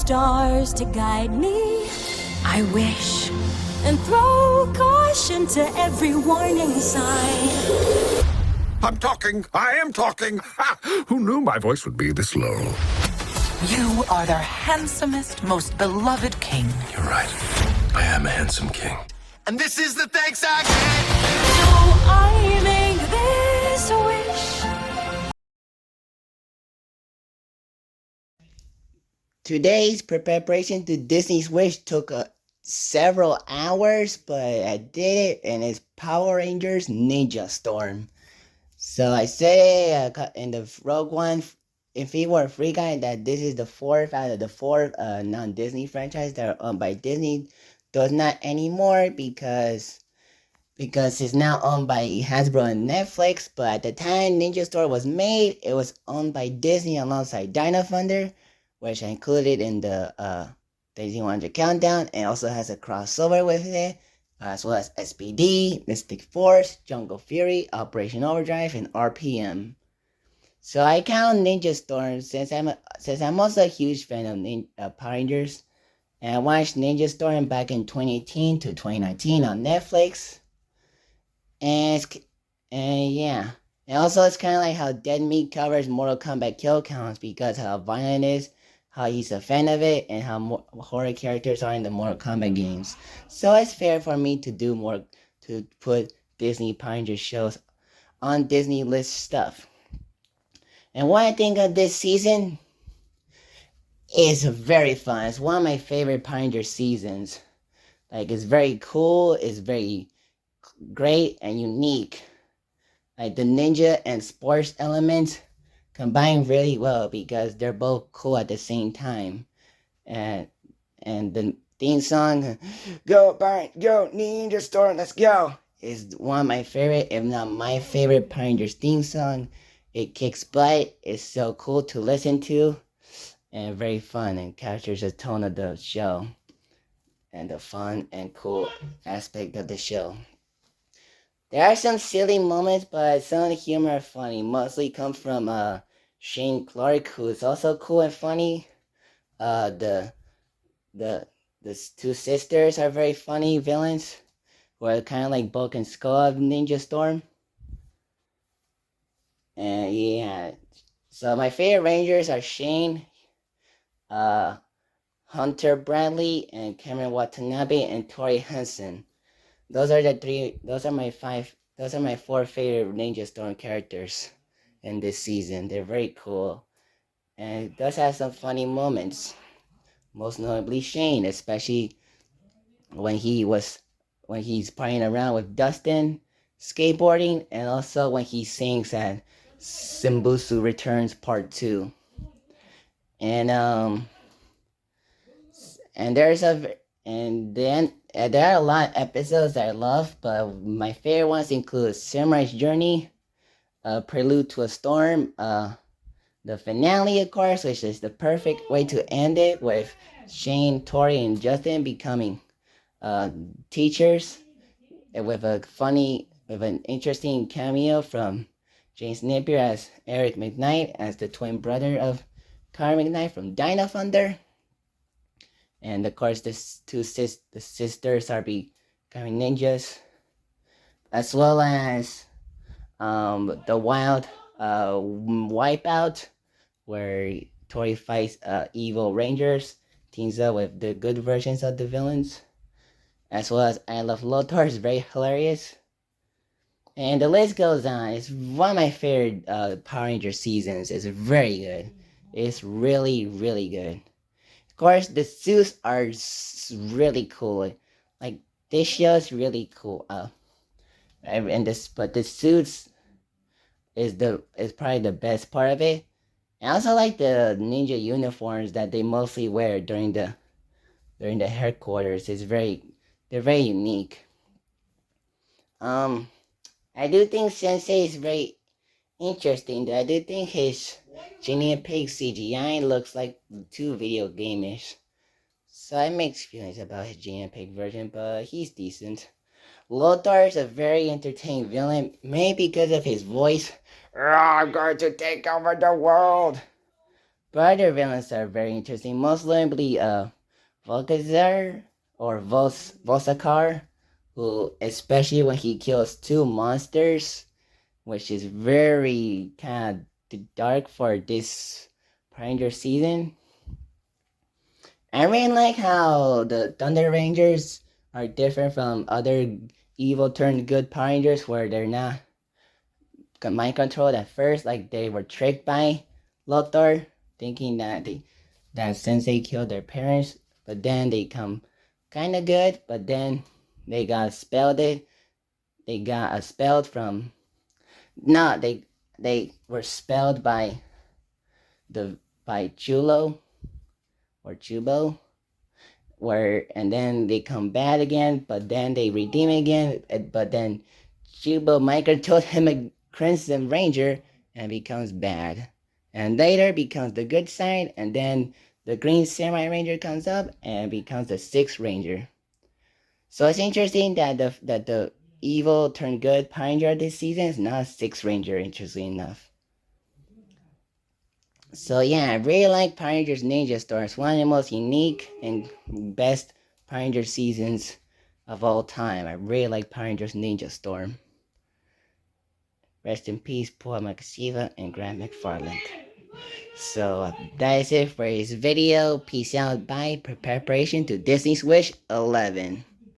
stars to guide me. I wish. And throw caution to every warning sign. I'm talking. I am talking. Ha! Who knew my voice would be this low? You are their handsomest, most beloved king. You're right. I am a handsome king. And this is the thanks I get. So I make this wish. Today's preparation to Disney's Wish took several hours, but I did it, and it's Power Rangers Ninja Storm. So I say in the Rogue One, if he were a free guy, that this is the fourth out of the four non-Disney franchise that are owned by Disney. Does not anymore because it's now owned by Hasbro and Netflix. But at the time Ninja Storm was made, it was owned by Disney alongside Dino Thunder, which I included in the Disney 100 Countdown, and also has a crossover with it, as well as SPD, Mystic Force, Jungle Fury, Operation Overdrive, and RPM. So I count Ninja Storm since I'm also a huge fan of Power Rangers, and I watched Ninja Storm back in 2018 to 2019 on Netflix, and yeah. And also, it's kind of like how Dead Meat covers Mortal Kombat kill counts because how violent it is, how he's a fan of it, and how horror characters are in the Mortal Kombat games. So it's fair for me to do more, to put Disney Power Rangers shows on Disney list stuff. And what I think of this season is very fun. It's one of my favorite Power Rangers seasons. Like, it's very cool, it's very great and unique. Like, the ninja and sports elements combine really well because they're both cool at the same time. And the theme song, Go Ninja Storm, let's go, is one of my favorite, if not my favorite Power Rangers theme song. It kicks butt, it's so cool to listen to, and very fun, and captures the tone of the show and the fun and cool aspect of the show. There are some silly moments, but some of the humor are funny. Mostly comes from Shane Clark, who is also cool and funny. The two sisters are very funny villains, who are kind of like Bulk and Skull of Ninja Storm. And yeah, so my favorite Rangers are Shane, Hunter Bradley, and Cameron Watanabe, and Tori Hansen. Those are my four favorite Ninja Storm characters in this season. They're very cool, and it does have some funny moments. Most notably Shane, especially when he's playing around with Dustin, skateboarding, and also when he sings at Simbusu Returns Part 2. And there are a lot of episodes that I love, but my favorite ones include Samurai's Journey, Prelude to a Storm, the finale, of course, which is the perfect way to end it, with Shane, Tori, and Justin becoming teachers, and with an interesting cameo from James Napier as Eric McKnight, as the twin brother of Kyle McKnight from Dino Thunder. And of course, the sisters are becoming ninjas, as well as the Wild Wipeout, where Tori fights evil rangers, teams up with the good versions of the villains, as well as I Love Lothar is very hilarious. And the list goes on. It's one of my favorite Power Ranger seasons. It's very good. It's really, really good. Of course, the suits are really cool. Like, this show is really cool. But the suits is probably the best part of it. I also like the ninja uniforms that they mostly wear during the headquarters. They're very unique. I do think Sensei is very interesting. I do think his Genie and Pig CGI looks like too video game-ish. So I have mixed feelings about his Genie and Pig version, but he's decent. Lothar is a very entertaining villain, maybe because of his voice. I'm going to take over the world. But other villains are very interesting. Most notably, Volkazar or Volsakar, who, especially when he kills two monsters, which is very kind of dark for this Power Ranger season. I really like how the Thunder Rangers are different from other evil turned good Power Rangers, where they're not mind controlled at first, like they were tricked by Lothar, thinking that Sensei killed their parents, but then they come kind of good, but then they got expelled. They got expelled from. No, they were expelled by Chulo or Chubo, where and then they come bad again, but then they redeem again, but then Chubo Micro told him a Crimson Ranger and becomes bad. And later becomes the good side, and then the Green Samurai Ranger comes up and becomes the Sixth Ranger. So it's interesting that the evil turned good Power Ranger this season is not Sixth Ranger, interestingly enough. So yeah, I really like Power Rangers Ninja Storm. It's one of the most unique and best Power Ranger seasons of all time. I really like Power Rangers Ninja Storm. Rest in peace, Paul Makasiva and Grant McFarland. So that is it for this video. Peace out. Bye. Preparation to Disney's Wish 11.